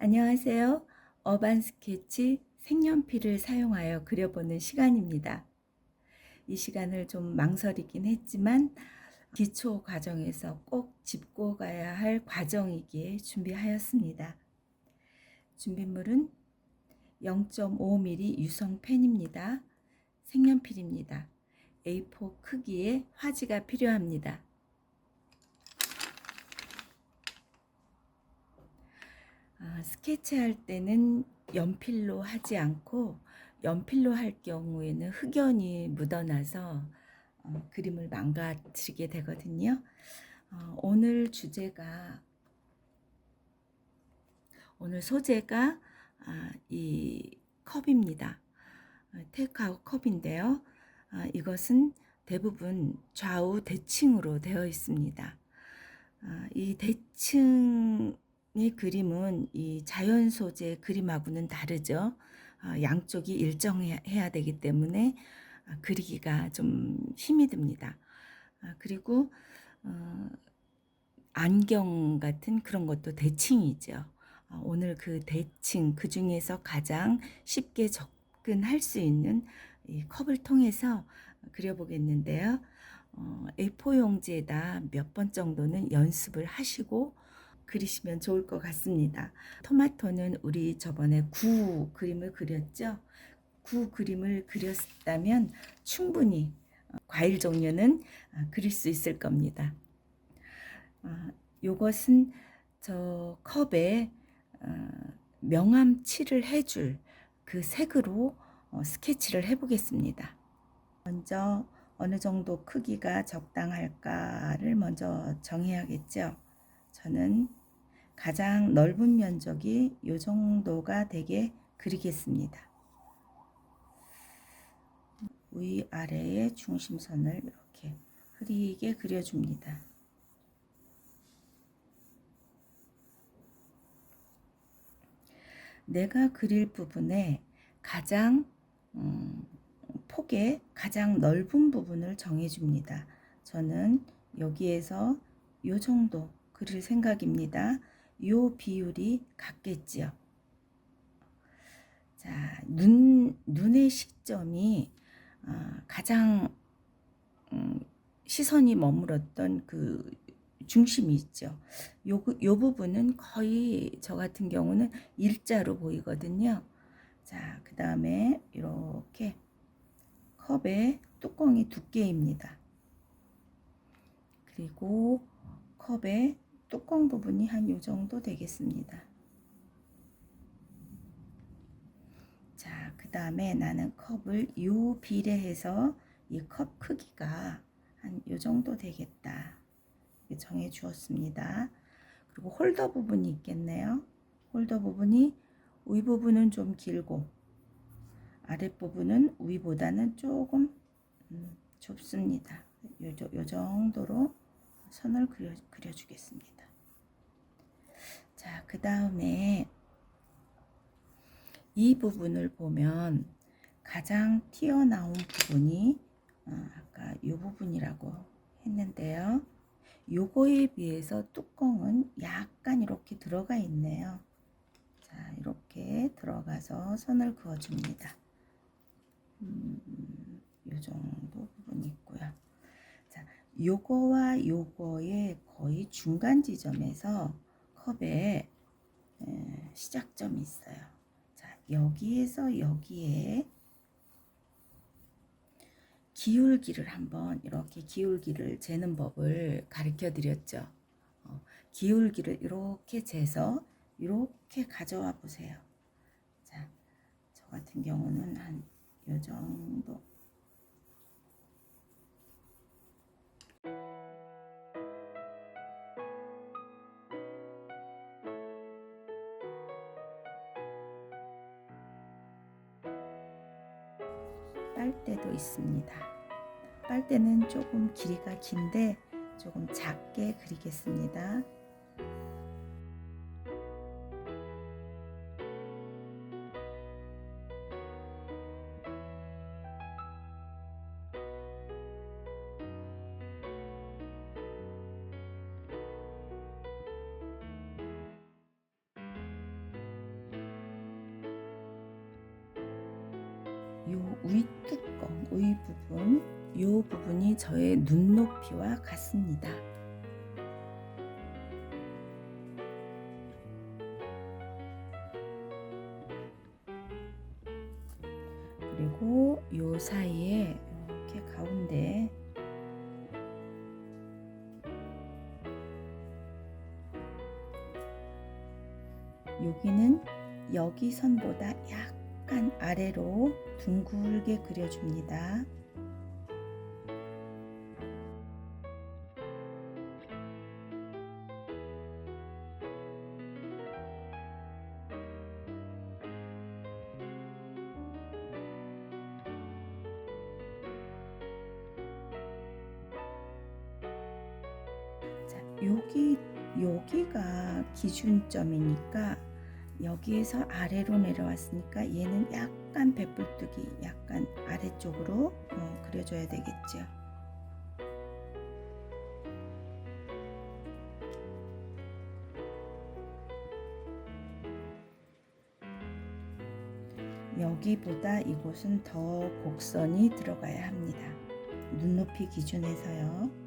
안녕하세요. 어반 스케치 색연필을 사용하여 그려보는 시간입니다. 이 시간을 좀 망설이긴 했지만 기초 과정에서 꼭 짚고 가야 할 과정이기에 준비하였습니다. 준비물은 0.5mm 유성 펜입니다. 색연필입니다. A4 크기의 화지가 필요합니다. 스케치할 때는 연필로 하지 않고 연필로 할 경우에는 흑연이 묻어나서 그림을 망가뜨리게 되거든요. 오늘 소재가 이 컵입니다. 테이크아웃 컵인데요. 이것은 대부분 좌우 대칭으로 되어 있습니다. 이 대칭의 그림은 이 자연 소재 그림하고는 다르죠. 양쪽이 일정해야 되기 때문에 그리기가 좀 힘이 듭니다. 그리고 안경 같은 그런 것도 대칭이죠. 오늘 그 대칭 그 중에서 가장 쉽게 접근할 수 있는 이 컵을 통해서 그려보겠는데요. A4 용지에다 몇 번 정도는 연습을 하시고 그리시면 좋을 것 같습니다. 토마토는 우리 저번에 구 그림을 그렸죠. 구 그림을 그렸다면 충분히 과일 종류는 그릴 수 있을 겁니다. 요것은 저 컵에 명암 칠을 해줄 그 색으로 스케치를 해보겠습니다. 먼저 어느 정도 크기가 적당할까를 먼저 정해야겠죠. 저는 가장 넓은 면적이 이 정도가 되게 그리겠습니다. 위아래의 중심선을 이렇게 흐리게 그려줍니다. 내가 그릴 부분에 가장 폭의 가장 넓은 부분을 정해줍니다. 저는 여기에서 요 정도 그릴 생각입니다. 요 비율이 같겠지요. 자, 눈의 시점이 가장 시선이 머물렀던 그 중심이 있죠. 요 부분은 거의 저 같은 경우는 일자로 보이거든요. 자, 그 다음에 이렇게 컵의 뚜껑이 두께입니다. 그리고 컵의 뚜껑 부분이 한 요 정도 되겠습니다. 자, 그 다음에 나는 컵을 요 비례해서 이 컵 크기가 한 요 정도 되겠다. 정해 주었습니다. 그리고 홀더 부분이 있겠네요. 홀더 부분이 위 부분은 좀 길고 아랫부분은 위보다는 조금 좁습니다. 요 정도로 선을 그려주겠습니다. 자, 그 다음에 이 부분을 보면 가장 튀어나온 부분이 아까 이 부분이라고 했는데요. 요거에 비해서 뚜껑은 약간 이렇게 들어가 있네요. 자, 이렇게 들어가서 선을 그어줍니다. 요 정도 부분이 있고요. 자, 요거와 요거의 거의 중간 지점에서 컵에 시작점이 있어요. 자, 여기에서 여기에 기울기를 한번 이렇게 기울기를 재는 법을 가르쳐 드렸죠. 기울기를 이렇게 재서 이렇게 가져와 보세요. 자, 저 같은 경우는 한 요 정도. 빨대도 있습니다. 빨대는 조금 길이가 긴데 조금 작게 그리겠습니다. 위뚜껑, 위 부분, 이 부분이 저의 눈높이와 같습니다. 그리고 요 사이에 이렇게 가운데 여기는 여기 선보다 약간 아래로 둥글게 그려줍니다. 자, 여기가 기준점이니까 여기에서 아래로 내려왔으니까 얘는 약간 배불뚝이 약간 아래쪽으로 그려줘야 되겠죠. 여기보다 이곳은 더 곡선이 들어가야 합니다. 눈높이 기준에서요.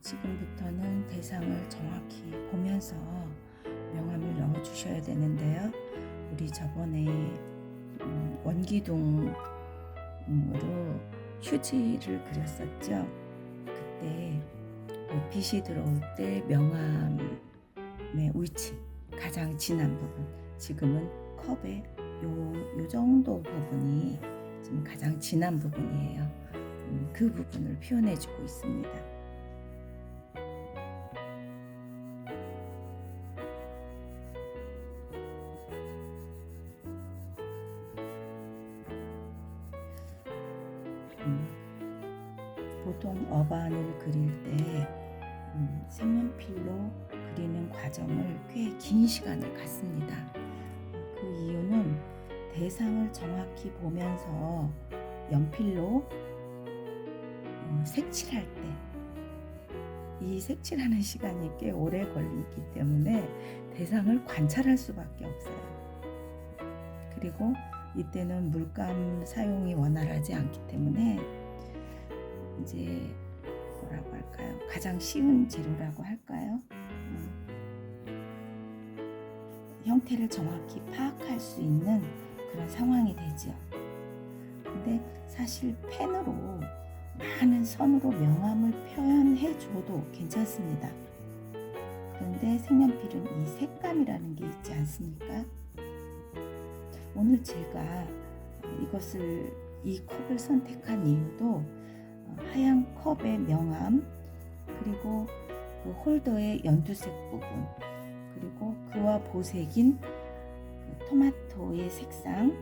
지금부터는 대상을 정확히 보면서 명암을 넣어 주셔야 되는데요. 우리 저번에 원기둥으로 휴지를 그렸었죠. 그때 빛이 들어올 때 명암의 위치 가장 진한 부분, 지금은 컵의 요 정도 부분이 지금 가장 진한 부분이에요. 그 부분을 표현해 주고 있습니다. 보통 어반을 그릴 때 색연필로 그리는 과정을 꽤 긴 시간을 갖습니다. 그 이유는 대상을 정확히 보면서 연필로 색칠할 때 이 색칠하는 시간이 꽤 오래 걸리기 때문에 대상을 관찰할 수밖에 없어요. 그리고 이때는 물감 사용이 원활하지 않기 때문에 이제 뭐라고 할까요? 가장 쉬운 재료라고 할까요? 형태를 정확히 파악할 수 있는 그런 상황이 되죠. 근데 사실 펜으로 많은 선으로 명암을 표현해 줘도 괜찮습니다. 그런데 색연필은 이 색감이라는 게 있지 않습니까? 오늘 제가 이 컵을 선택한 이유도 하얀 컵의 명암, 그리고 그 홀더의 연두색 부분, 그리고 그와 보색인 토마토의 색상,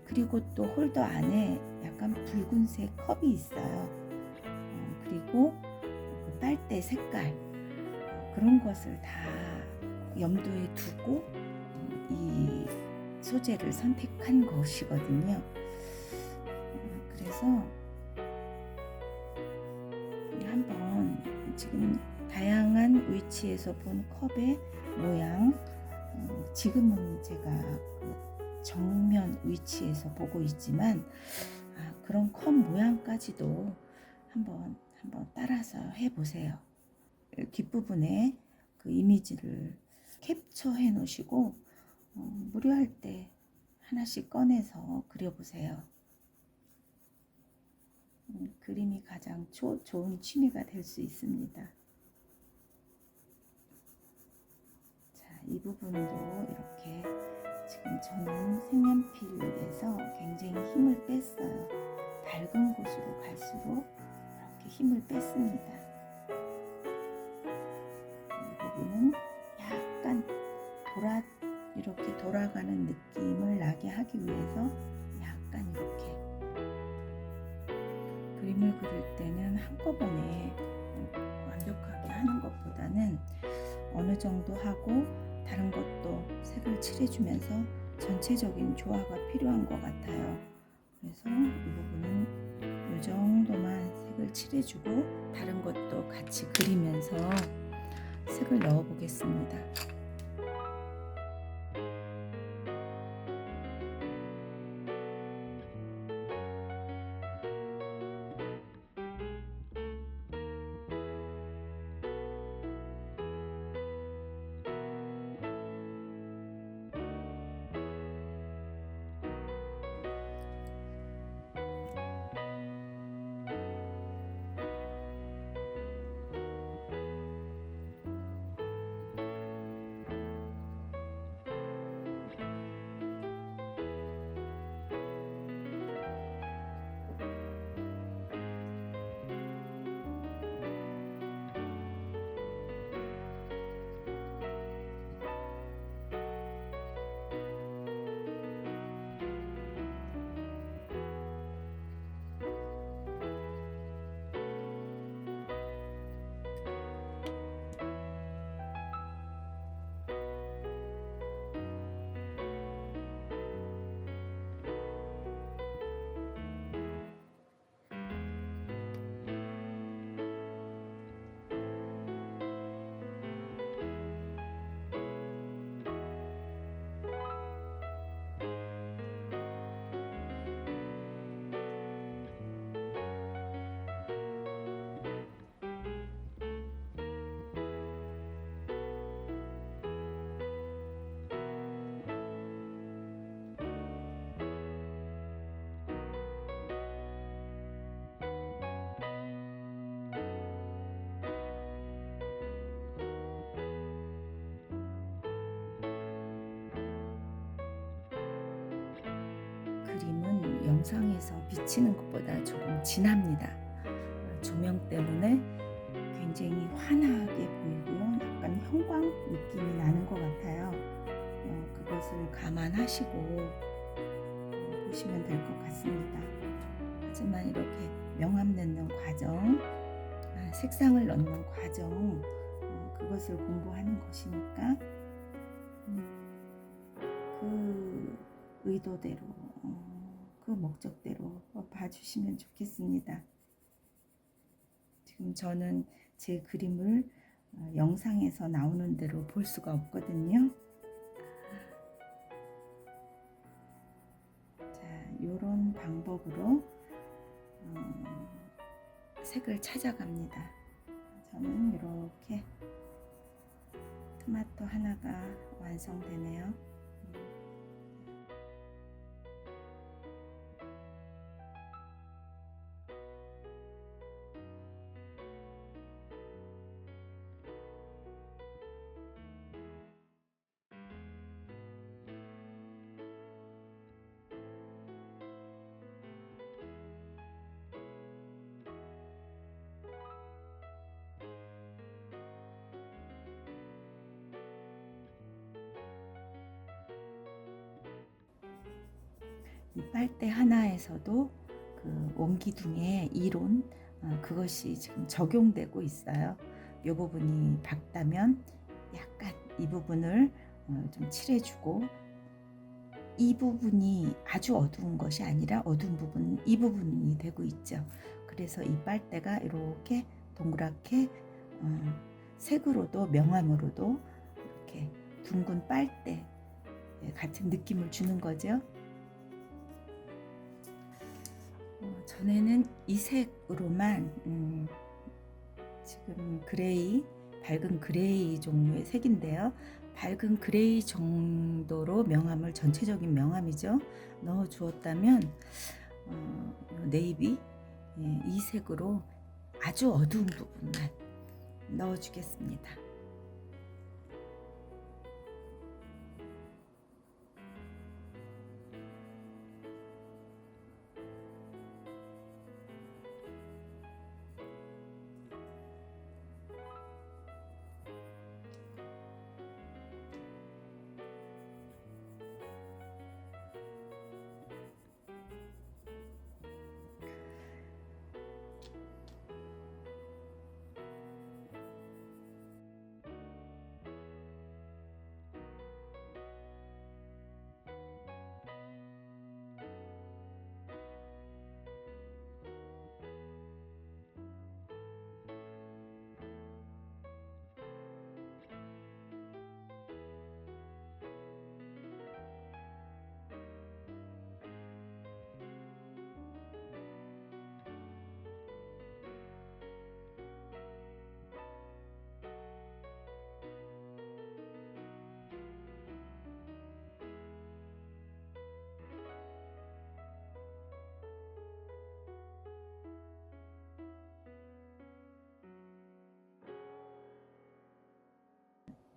그리고 또 홀더 안에 약간 붉은색 컵이 있어요. 그리고 그 빨대 색깔, 그런 것을 다 염두에 두고 이 소재를 선택한 것이거든요. 그래서 한번 지금 다양한 위치에서 본 컵의 모양, 지금은 제가 그 정면 위치에서 보고 있지만 그런 컵 모양까지도 한번 따라서 해보세요. 뒷부분에 그 이미지를 캡처해 놓으시고 무료할 때 하나씩 꺼내서 그려보세요. 그림이 가장 좋은 취미가 될 수 있습니다. 자, 이 부분도 이렇게 지금 저는 색연필에서 굉장히 힘을 뺐어요. 밝은 곳으로 갈수록 이렇게 힘을 뺐습니다. 이 부분은 약간 이렇게 돌아가는 느낌을 나게 하기 위해서 약간 이렇게 그림을 그릴 때는 한꺼번에 완벽하게 하는 것보다는 어느 정도 하고 다른 것도 색을 칠해주면서 전체적인 조화가 필요한 것 같아요. 그래서 이 부분은 이 정도만 색을 칠해주고 다른 것도 같이 그리면서 색을 넣어 보겠습니다. 그림은 영상에서 비치는 것보다 조금 진합니다. 조명 때문에 굉장히 환하게 보이고요. 약간 형광 느낌이 나는 것 같아요. 그것을 감안하시고 보시면 될 것 같습니다. 하지만 이렇게 명암 넣는 과정, 색상을 넣는 과정, 그것을 공부하는 것이니까 그 의도대로, 그 목적대로 봐주시면 좋겠습니다. 지금 저는 제 그림을 영상에서 나오는 대로 볼 수가 없거든요. 자, 이런 방법으로 색을 찾아갑니다. 저는 이렇게 토마토 하나가 완성되네요. 이 빨대 하나에서도 그 원기둥의 이론, 그것이 지금 적용되고 있어요. 이 부분이 밝다면 약간 이 부분을 좀 칠해주고, 이 부분이 아주 어두운 것이 아니라 어두운 부분은 이 부분이 되고 있죠. 그래서 이 빨대가 이렇게 동그랗게 색으로도 명암으로도 이렇게 둥근 빨대 같은 느낌을 주는 거죠. 전에는 이 색으로만 지금 그레이, 밝은 그레이 종류의 색인데요. 밝은 그레이 정도로 명암을, 전체적인 명암이죠, 넣어 주었다면 네이비, 이 색으로 아주 어두운 부분만 넣어 주겠습니다.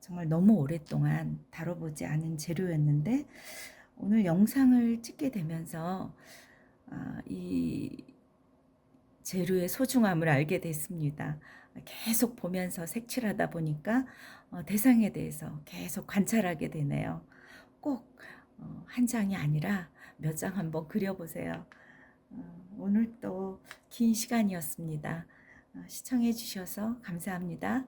정말 너무 오랫동안 다뤄보지 않은 재료였는데 오늘 영상을 찍게 되면서 이 재료의 소중함을 알게 됐습니다. 계속 보면서 색칠하다 보니까 대상에 대해서 계속 관찰하게 되네요. 꼭 한 장이 아니라 몇 장 한번 그려보세요. 오늘 또 긴 시간이었습니다. 시청해 주셔서 감사합니다.